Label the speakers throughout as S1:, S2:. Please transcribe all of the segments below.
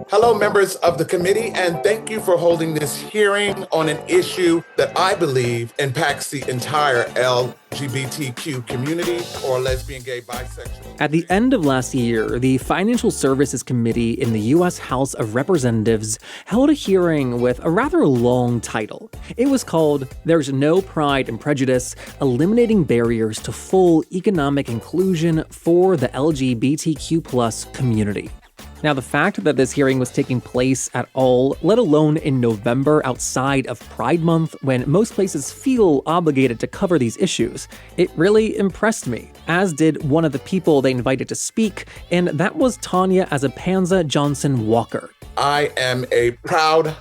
S1: Hello, members of the committee, and thank you for holding this hearing on an issue that I believe impacts the entire LGBTQ community, or lesbian, gay, bisexual.
S2: At the end of last year, the Financial Services Committee in the U.S. House of Representatives held a hearing with a rather long title. It was called "There's No Pride in Prejudice: Eliminating Barriers to Full Economic Inclusion for the LGBTQ+ Community." Now, the fact that this hearing was taking place at all, let alone in November outside of Pride Month, when most places feel obligated to cover these issues, it really impressed me, as did one of the people they invited to speak, and that was Tanya Asapansa-Johnson Walker.
S1: I am a proud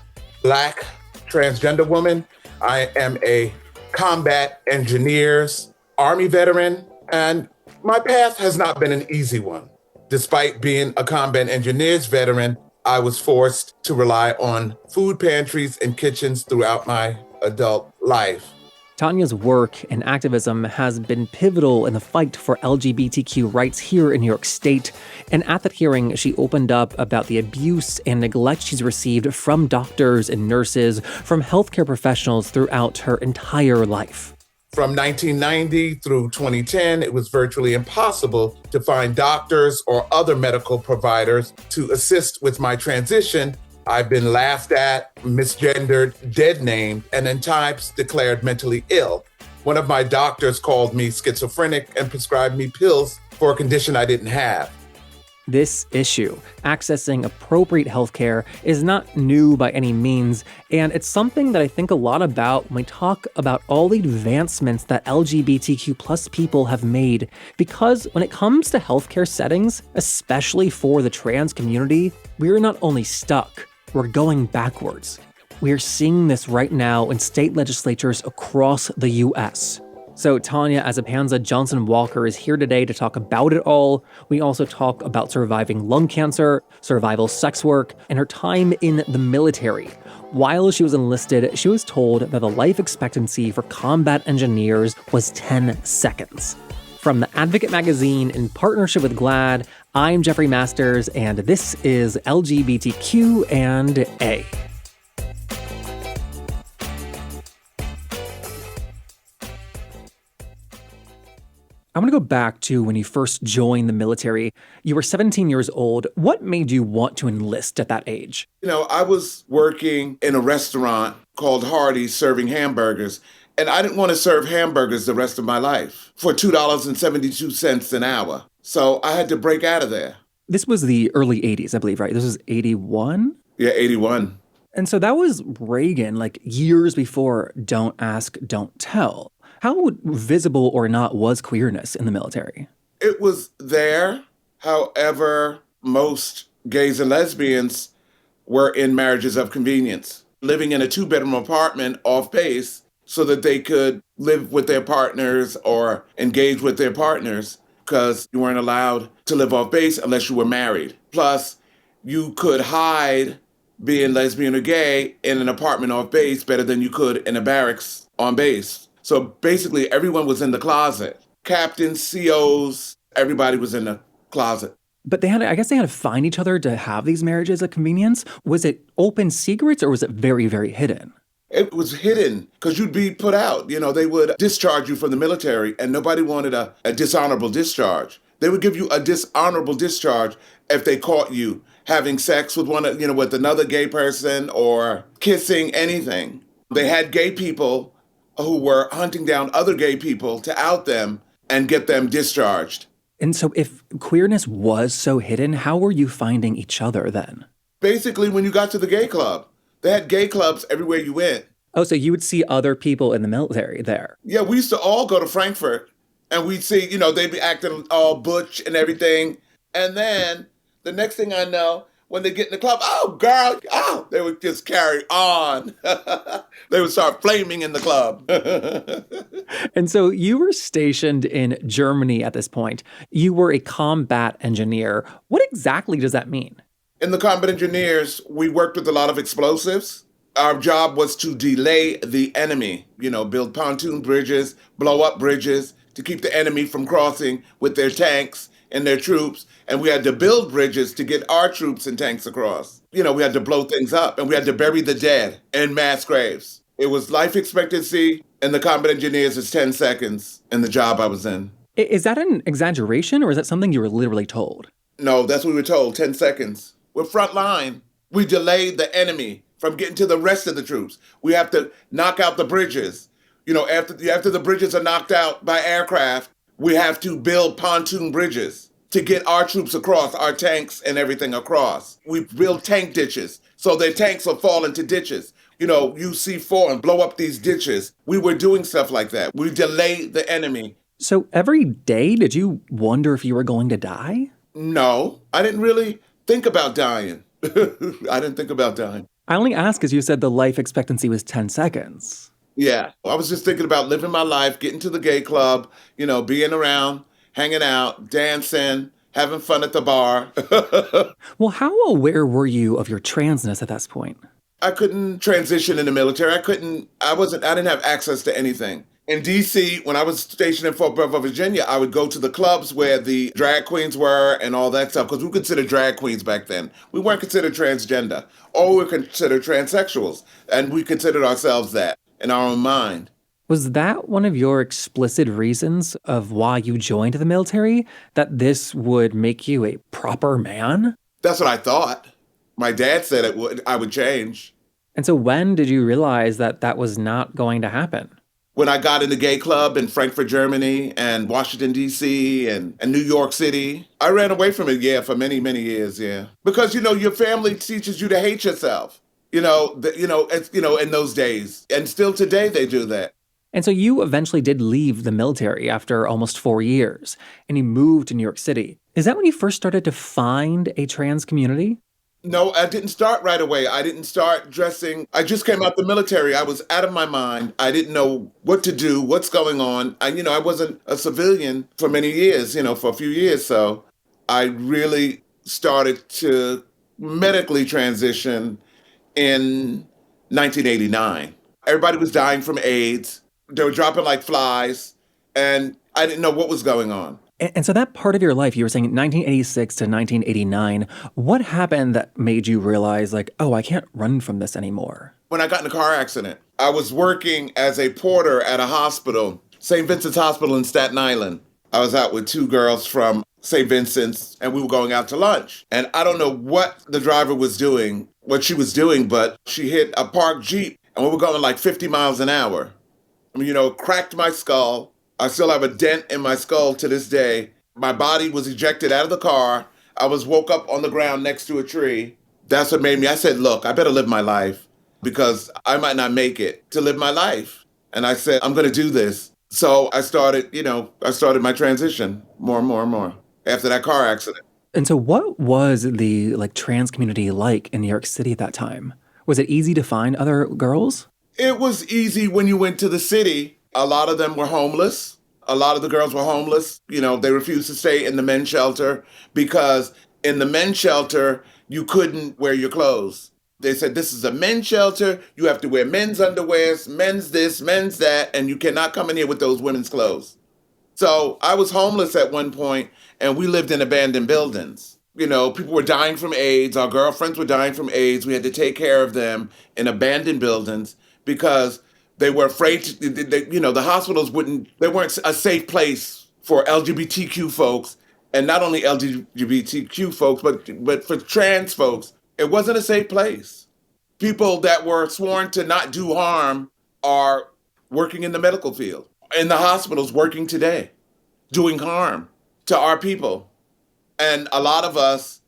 S1: Black transgender woman. I am a combat engineers Army veteran, and my path has not been an easy one. Despite being a combat engineers veteran, I was forced to rely on food pantries and kitchens throughout my adult life.
S2: Tanya's work and activism has been pivotal in the fight for LGBTQ rights here in New York State, and at that hearing, she opened up about the abuse and neglect she's received from doctors and nurses, from healthcare professionals throughout her entire life.
S1: From 1990 through 2010, it was virtually impossible to find doctors or other medical providers to assist with my transition. I've been laughed at, misgendered, deadnamed, and in times declared mentally ill. One of my doctors called me schizophrenic and prescribed me pills for a condition I didn't have.
S2: This issue, accessing appropriate healthcare, is not new by any means, and it's something that I think a lot about when we talk about all the advancements that LGBTQ+ people have made, because when it comes to healthcare settings, especially for the trans community, we're not only stuck, we're going backwards. We're seeing this right now in state legislatures across the US. So Tanya Asapansa-Johnson Walker is here today to talk about it all. We also talk about surviving lung cancer, survival sex work, and her time in the military. While she was enlisted, she was told that the life expectancy for combat engineers was 10 seconds. From the Advocate magazine in partnership with GLAAD, I'm Jeffrey Masters, and this is LGBTQ and A. I want to go back to when you first joined the military. You were 17 years old. What made you want to enlist at that age?
S1: I was working in a restaurant called Hardee's serving hamburgers, and I didn't want to serve hamburgers the rest of my life for $2.72 an hour. So I had to break out of there.
S2: This was the early 80s, I believe, right? This was 81?
S1: Yeah, 81.
S2: And so that was Reagan, like years before Don't Ask, Don't Tell. How visible or not was queerness in the military?
S1: It was there. However, most gays and lesbians were in marriages of convenience, living in a 2-bedroom apartment off base so that they could live with their partners or engage with their partners, because you weren't allowed to live off base unless you were married. Plus, you could hide being lesbian or gay in an apartment off base better than you could in a barracks on base. So basically, everyone was in the closet. Captains, COs, everybody was in the closet.
S2: But I guess they had to find each other to have these marriages of convenience. Was it open secrets or was it very, very hidden?
S1: It was hidden because you'd be put out. They would discharge you from the military, and nobody wanted a dishonorable discharge. They would give you a dishonorable discharge if they caught you having sex with with another gay person or kissing, anything. They had gay people who were hunting down other gay people to out them and get them discharged.
S2: And so if queerness was so hidden, how were you finding each other then?
S1: Basically, when you got to the gay club, they had gay clubs everywhere you went.
S2: Oh, so you would see other people in the military there?
S1: Yeah, we used to all go to Frankfurt, and we'd see, they'd be acting all butch and everything. And then the next thing I know, when they get in the club, oh, girl, oh, they would just carry on. They would start flaming in the club.
S2: And so you were stationed in Germany at this point. You were a combat engineer. What exactly does that mean?
S1: In the combat engineers, we worked with a lot of explosives. Our job was to delay the enemy, build pontoon bridges, blow up bridges to keep the enemy from crossing with their tanks and their troops, and we had to build bridges to get our troops and tanks across. We had to blow things up, and we had to bury the dead in mass graves. It was life expectancy, and the combat engineers is 10 seconds in the job I was in.
S2: Is that an exaggeration, or is that something you were literally told?
S1: No, that's what we were told, 10 seconds. We're front line. We delayed the enemy from getting to the rest of the troops. We have to knock out the bridges. After the bridges are knocked out by aircraft, we have to build pontoon bridges to get our troops across, our tanks and everything across. We build tank ditches so their tanks will fall into ditches. UC4 and blow up these ditches. We were doing stuff like that. We delayed the enemy.
S2: So every day, did you wonder if you were going to die?
S1: No, I didn't really think about dying. I didn't think about dying.
S2: I only ask because you said the life expectancy was 10 seconds.
S1: Yeah, I was just thinking about living my life, getting to the gay club, being around, hanging out, dancing, having fun at the bar.
S2: Well, how aware were you of your transness at that point?
S1: I couldn't transition in the military. I didn't have access to anything. In DC, when I was stationed in Fort Belvoir, Virginia, I would go to the clubs where the drag queens were and all that stuff, because we were considered drag queens back then. We weren't considered transgender, or we were considered transsexuals, and we considered ourselves that in our own mind.
S2: Was that one of your explicit reasons of why you joined the military, that this would make you a proper man?
S1: That's what I thought. My dad said I would change.
S2: And so when did you realize that that was not going to happen?
S1: When I got in the gay club in Frankfurt, Germany, and Washington, D.C., and New York City, I ran away from it, for many, many years, Because, your family teaches you to hate yourself, in those days. And still today they do that.
S2: And so you eventually did leave the military after almost 4 years, and you moved to New York City. Is that when you first started to find a trans community?
S1: No, I didn't start right away. I didn't start dressing. I just came out the military. I was out of my mind. I didn't know what to do, what's going on. I wasn't a civilian for many years, for a few years. So I really started to medically transition in 1989. Everybody was dying from AIDS. They were dropping like flies, and I didn't know what was going on.
S2: And so that part of your life, you were saying 1986 to 1989, what happened that made you realize I can't run from this anymore?
S1: When I got in a car accident, I was working as a porter at a hospital, St. Vincent's Hospital in Staten Island. I was out with two girls from St. Vincent's, and we were going out to lunch. And I don't know what the driver was doing, what she was doing, but she hit a parked Jeep, and we were going like 50 miles an hour. Cracked my skull. I still have a dent in my skull to this day. My body was ejected out of the car. I was woke up on the ground next to a tree. That's what made me, I said, look, I better live my life because I might not make it to live my life. And I said, I'm going to do this. So I started my transition more and more and more after that car accident.
S2: And so what was the trans community like in New York City at that time? Was it easy to find other girls?
S1: It was easy when you went to the city. A lot of them were homeless. A lot of the girls were homeless. They refused to stay in the men's shelter because in the men's shelter, you couldn't wear your clothes. They said, this is a men's shelter. You have to wear men's underwears, men's this, men's that, and you cannot come in here with those women's clothes. So I was homeless at one point, and we lived in abandoned buildings. People were dying from AIDS. Our girlfriends were dying from AIDS. We had to take care of them in abandoned buildings because they were afraid the hospitals they weren't a safe place for LGBTQ folks, and not only LGBTQ folks, but for trans folks. It wasn't a safe place. People that were sworn to not do harm are working in the medical field, in the hospitals working today, doing harm to our people. And a lot of us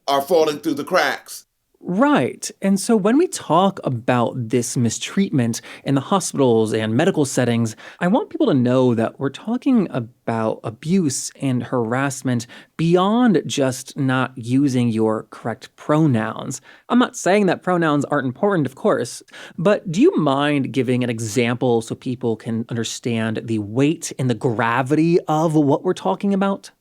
S1: are falling through the cracks.
S2: Right. And so when we talk about this mistreatment in the hospitals and medical settings, I want people to know that we're talking about abuse and harassment beyond just not using your correct pronouns. I'm not saying that pronouns aren't important, of course, but do you mind giving an example so people can understand the weight and the gravity of what we're talking about?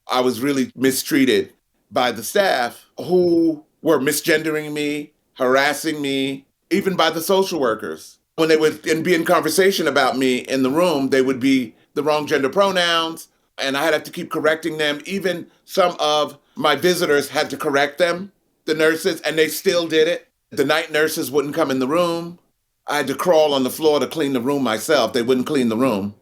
S1: I was really mistreated by the staff who were misgendering me, harassing me, even by the social workers. When they would be in conversation about me in the room, they would be the wrong gender pronouns, and I had to keep correcting them. Even some of my visitors had to correct them, the nurses, and they still did it. The night nurses wouldn't come in the room. I had to crawl on the floor to clean the room myself. They wouldn't clean the room.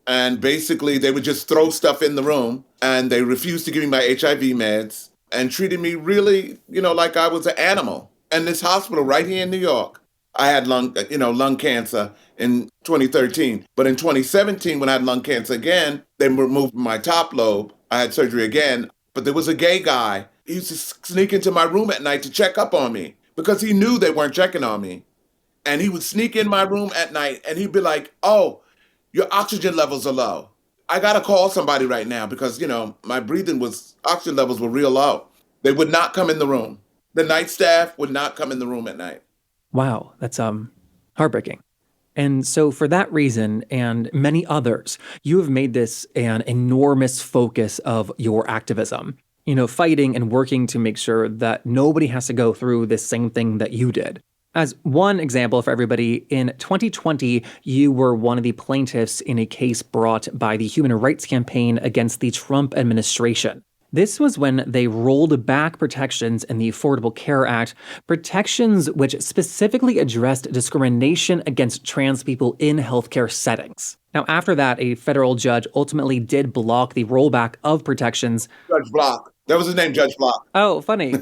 S1: And basically, they would just throw stuff in the room, and they refused to give me my HIV meds and treated me really, like I was an animal. And this hospital right here in New York, I had lung cancer in 2013. But in 2017, when I had lung cancer again, they removed my top lobe. I had surgery again. But there was a gay guy. He used to sneak into my room at night to check up on me because he knew they weren't checking on me. And he would sneak in my room at night and he'd be like, "Oh, your oxygen levels are low. I got to call somebody right now because, my oxygen levels were real low." They would not come in the room. The night staff would not come in the room at night.
S2: Wow, that's heartbreaking. And so for that reason and many others, you have made this an enormous focus of your activism, fighting and working to make sure that nobody has to go through this same thing that you did. As one example for everybody, in 2020, you were one of the plaintiffs in a case brought by the Human Rights Campaign against the Trump administration. This was when they rolled back protections in the Affordable Care Act, protections which specifically addressed discrimination against trans people in healthcare settings. Now, after that, a federal judge ultimately did block the rollback of protections.
S1: Judge Block. That was his name, Judge Block.
S2: Oh, funny.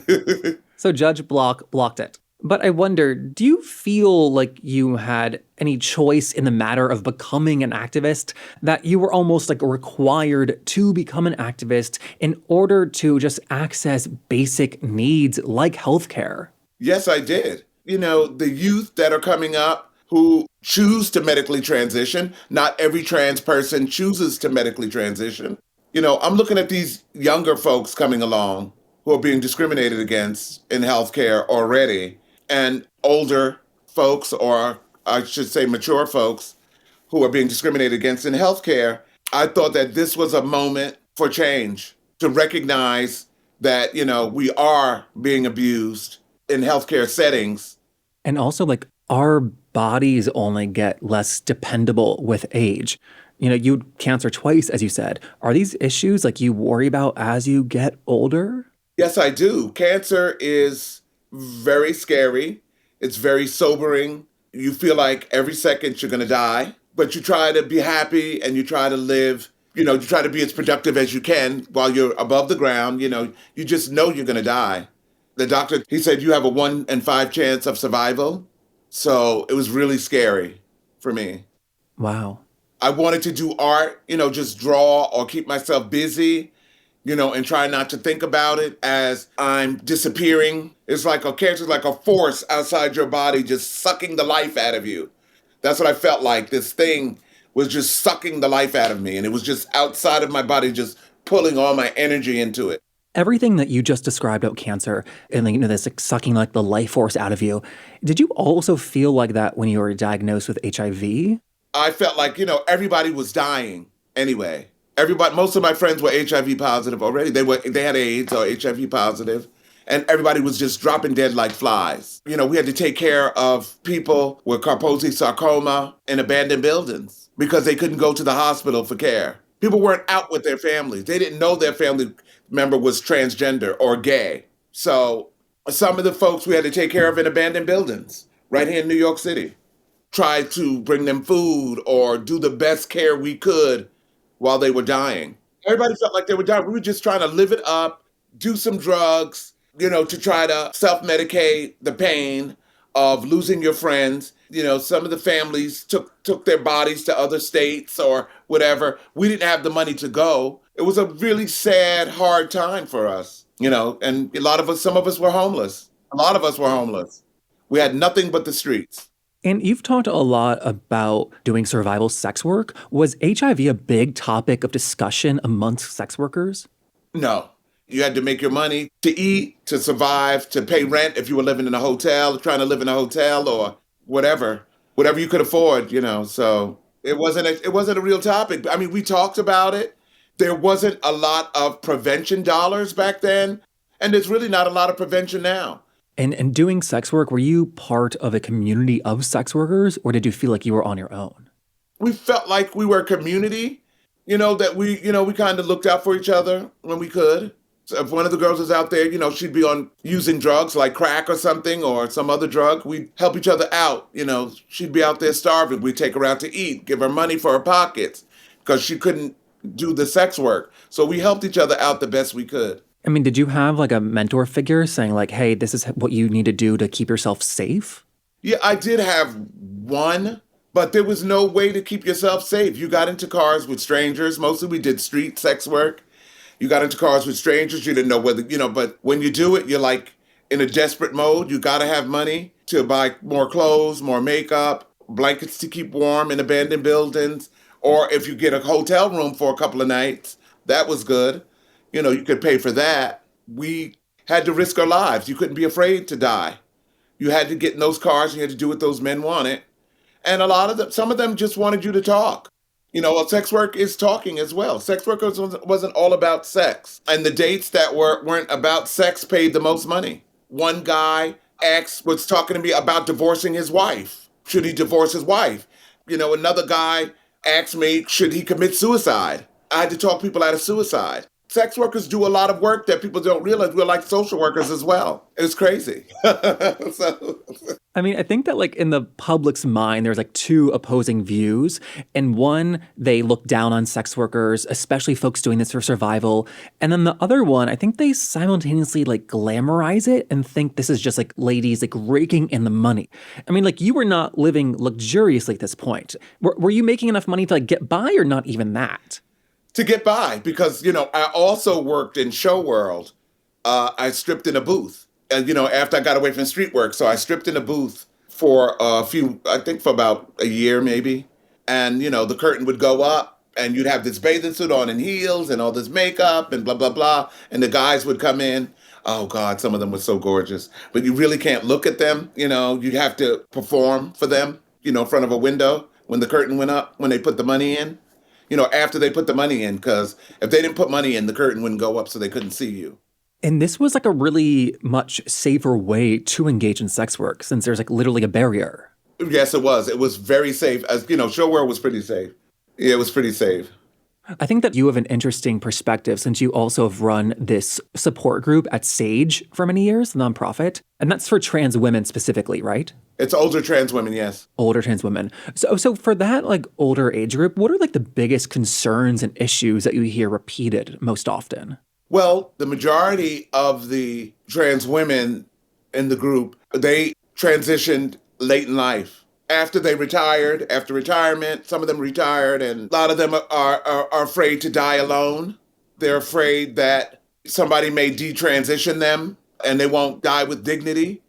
S2: So Judge Block blocked it. But I wonder, do you feel like you had any choice in the matter of becoming an activist, that you were almost like required to become an activist in order to just access basic needs like healthcare?
S1: Yes, I did. The youth that are coming up who choose to medically transition, not every trans person chooses to medically transition. I'm looking at these younger folks coming along who are being discriminated against in healthcare already. And older folks, or I should say mature folks, who are being discriminated against in healthcare. I thought that this was a moment for change, to recognize that, we are being abused in healthcare settings.
S2: And also, our bodies only get less dependable with age. You had cancer twice, as you said. Are these issues you worry about as you get older?
S1: Yes, I do. Cancer is very scary. It's very sobering. You feel like every second you're going to die, but you try to be happy and you try to live, you try to be as productive as you can while you're above the ground. You just know you're going to die. The doctor, he said, you have a 1 in 5 chance of survival. So it was really scary for me.
S2: Wow.
S1: I wanted to do art, just draw or keep myself busy, and try not to think about it as I'm disappearing. It's like a cancer, like a force outside your body, just sucking the life out of you. That's what I felt like. This thing was just sucking the life out of me. And it was just outside of my body, just pulling all my energy into it.
S2: Everything that you just described about cancer and this sucking the life force out of you, did you also feel like that when you were diagnosed with HIV?
S1: I felt like, everybody was dying anyway. Most of my friends were HIV positive already. They had AIDS or HIV positive, and everybody was just dropping dead like flies. We had to take care of people with Kaposi sarcoma in abandoned buildings because they couldn't go to the hospital for care. People weren't out with their families. They didn't know their family member was transgender or gay. So some of the folks we had to take care of in abandoned buildings right here in New York City. Try to bring them food or do the best care we could while they were dying. Everybody felt like they were dying. We were just trying to live it up, do some drugs, to try to self-medicate the pain of losing your friends. Some of the families took their bodies to other states or whatever. We didn't have the money to go. It was a really sad, hard time for us, and some of us were homeless. A lot of us were homeless. We had nothing but the streets.
S2: And you've talked a lot about doing survival sex work. Was HIV a big topic of discussion amongst sex workers?
S1: No. You had to make your money to eat, to survive, to pay rent if you were living in a hotel, trying to live in a hotel or whatever you could afford, So it wasn't a real topic. I mean, we talked about it. There wasn't a lot of prevention dollars back then, and there's really not a lot of prevention now.
S2: And doing sex work, were you part of a community of sex workers, or did you feel like you were on your own?
S1: We felt like we were a community, That we kind of looked out for each other when we could. So if one of the girls was out there, she'd be on using drugs like crack or something or some other drug, we'd help each other out. She'd be out there starving. We'd take her out to eat, give her money for her pockets because she couldn't do the sex work. So we helped each other out the best we could.
S2: I mean, did you have like a mentor figure saying like, hey, this is what you need to do to keep yourself safe?
S1: Yeah, I did have one, but there was no way to keep yourself safe. You got into cars with strangers. Mostly we did street sex work. You got into cars with strangers. You didn't know whether, but when you do it, you're like in a desperate mode. You got to have money to buy more clothes, more makeup, blankets to keep warm in abandoned buildings. Or if you get a hotel room for a couple of nights, that was good. You could pay for that. We had to risk our lives. You couldn't be afraid to die. You had to get in those cars. You had to do what those men wanted. And some of them just wanted you to talk. Sex work is talking as well. Sex work wasn't all about sex. And the dates that weren't about sex paid the most money. One guy was talking to me about divorcing his wife. Should he divorce his wife? Another guy asked me, should he commit suicide? I had to talk people out of suicide. Sex workers do a lot of work that people don't realize. We're like social workers as well. It's crazy. So.
S2: I mean, I think that like in the public's mind, there's like two opposing views. And one, they look down on sex workers, especially folks doing this for survival. And then the other one, I think they simultaneously like glamorize it and think this is just like ladies like raking in the money. I mean, like you were not living luxuriously at this point. Were you making enough money to like get by or not even that?
S1: To get by, because I also worked in show world. I stripped in a booth, and after I got away from street work, so I stripped in a booth for I think for about a year maybe, and the curtain would go up, and you'd have this bathing suit on and heels and all this makeup and blah blah blah, and the guys would come in. Oh God, some of them were so gorgeous, but you really can't look at them. You have to perform for them. In front of a window when the curtain went up when they put the money in. After they put the money in, because if they didn't put money in, the curtain wouldn't go up so they couldn't see you.
S2: And this was like a really much safer way to engage in sex work since there's like literally a barrier.
S1: Yes, it was. It was very safe. As show world was pretty safe. Yeah, it was pretty safe.
S2: I think that you have an interesting perspective since you also have run this support group at SAGE for many years, the nonprofit. And that's for trans women specifically, right?
S1: It's older trans women, yes.
S2: Older trans women. So for that like older age group, what are like the biggest concerns and issues that you hear repeated most often?
S1: Well, the majority of the trans women in the group, they transitioned late in life. After they retired, after retirement, some of them retired, and a lot of them are afraid to die alone. They're afraid that somebody may detransition them and they won't die with dignity,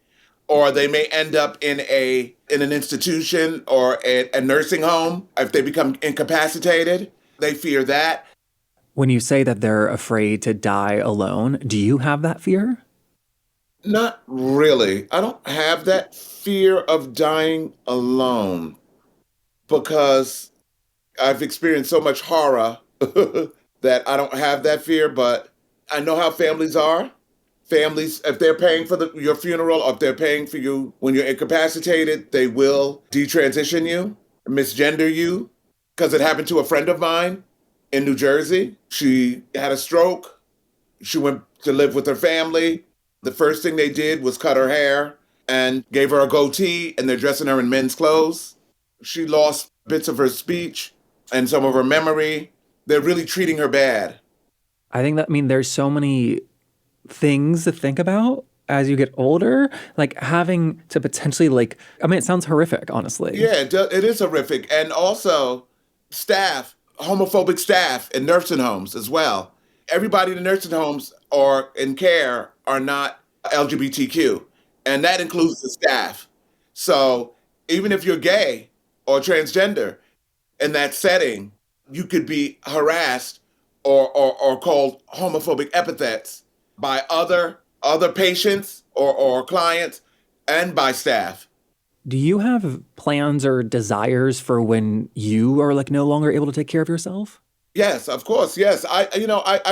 S1: or they may end up in an institution or a nursing home if they become incapacitated. They fear that.
S2: When you say that they're afraid to die alone, do you have that fear?
S1: Not really. I don't have that fear of dying alone because I've experienced so much horror that I don't have that fear, but I know how families are. Families, if they're paying for your funeral, or if they're paying for you when you're incapacitated, they will detransition you, misgender you, because it happened to a friend of mine in New Jersey. She had a stroke. She went to live with her family. The first thing they did was cut her hair and gave her a goatee, and they're dressing her in men's clothes. She lost bits of her speech and some of her memory. They're really treating her bad.
S2: I think that, I mean, there's so many things to think about as you get older, like having to potentially like, I mean, it sounds horrific, honestly.
S1: Yeah, it is horrific. And also homophobic staff in nursing homes as well. Everybody in the nursing homes or in care are not LGBTQ, and that includes the staff. So even if you're gay or transgender in that setting, you could be harassed or called homophobic epithets by other patients or clients and by staff.
S2: Do you have plans or desires for when you are like no longer able to take care of yourself?
S1: Yes, of course. Yes. I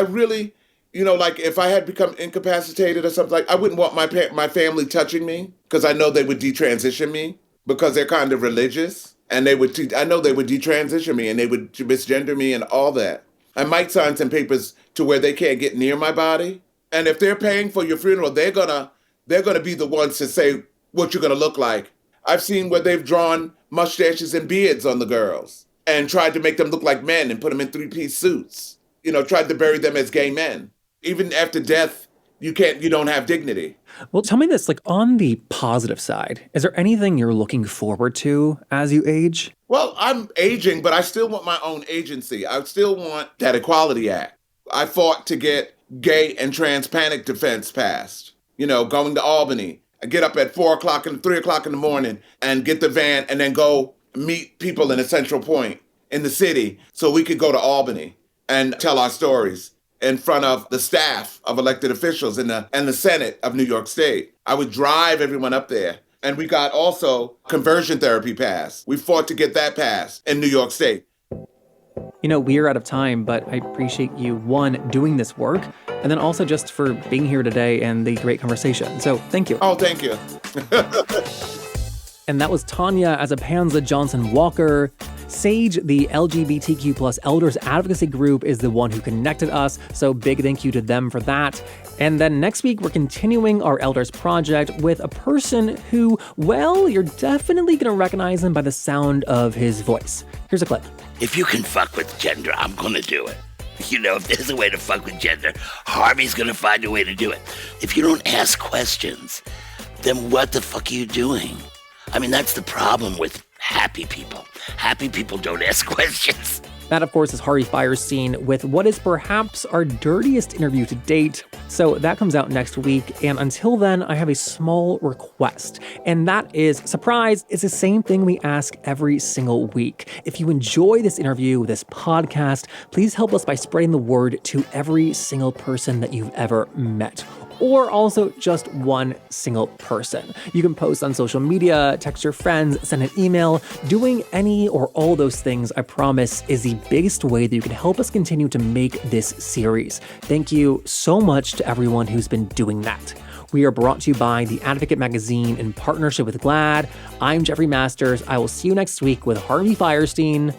S1: really, like if I had become incapacitated or something, like I wouldn't want my family touching me because I know they would detransition me because they're kind of religious. And I know they would detransition me and they would misgender me and all that. I might sign some papers to where they can't get near my body. And if they're paying for your funeral, they're gonna be the ones to say what you're gonna look like. I've seen where they've drawn mustaches and beards on the girls and tried to make them look like men and put them in three-piece suits. Tried to bury them as gay men. Even after death, you don't have dignity.
S2: Well, tell me this, like on the positive side, is there anything you're looking forward to as you age?
S1: Well, I'm aging, but I still want my own agency. I still want that Equality Act. I fought to get gay and trans panic defense passed. Going to Albany. I get up at 4 o'clock and 3 o'clock in the morning and get the van and then go meet people in a central point in the city so we could go to Albany and tell our stories in front of the staff of elected officials and the Senate of New York State. I would drive everyone up there. And we got also conversion therapy passed. We fought to get that passed in New York State.
S2: We are out of time, but I appreciate you, one, doing this work, and then also just for being here today and the great conversation. So thank you.
S1: Oh, thank you.
S2: And that was Tanya Asapansa-Johnson Walker. Sage, the LGBTQ plus elders advocacy group, is the one who connected us, so big thank you to them for that. And then next week, we're continuing our Elders Project with a person who, well, you're definitely going to recognize him by the sound of his voice. Here's a clip.
S3: If you can fuck with gender, I'm going to do it. If there's a way to fuck with gender, Harvey's going to find a way to do it. If you don't ask questions, then what the fuck are you doing? That's the problem with happy people. Happy people don't ask questions.
S2: That, of course, is Harvey Fierstein with what is perhaps our dirtiest interview to date. So that comes out next week. And until then, I have a small request. And that is, surprise, it's the same thing we ask every single week. If you enjoy this interview, this podcast, please help us by spreading the word to every single person that you've ever met. Or also just one single person. You can post on social media, text your friends, send an email. Doing any or all those things, I promise, is the biggest way that you can help us continue to make this series. Thank you so much to everyone who's been doing that. We are brought to you by The Advocate magazine in partnership with GLAAD. I'm Jeffrey Masters. I will see you next week with Harvey Fierstein.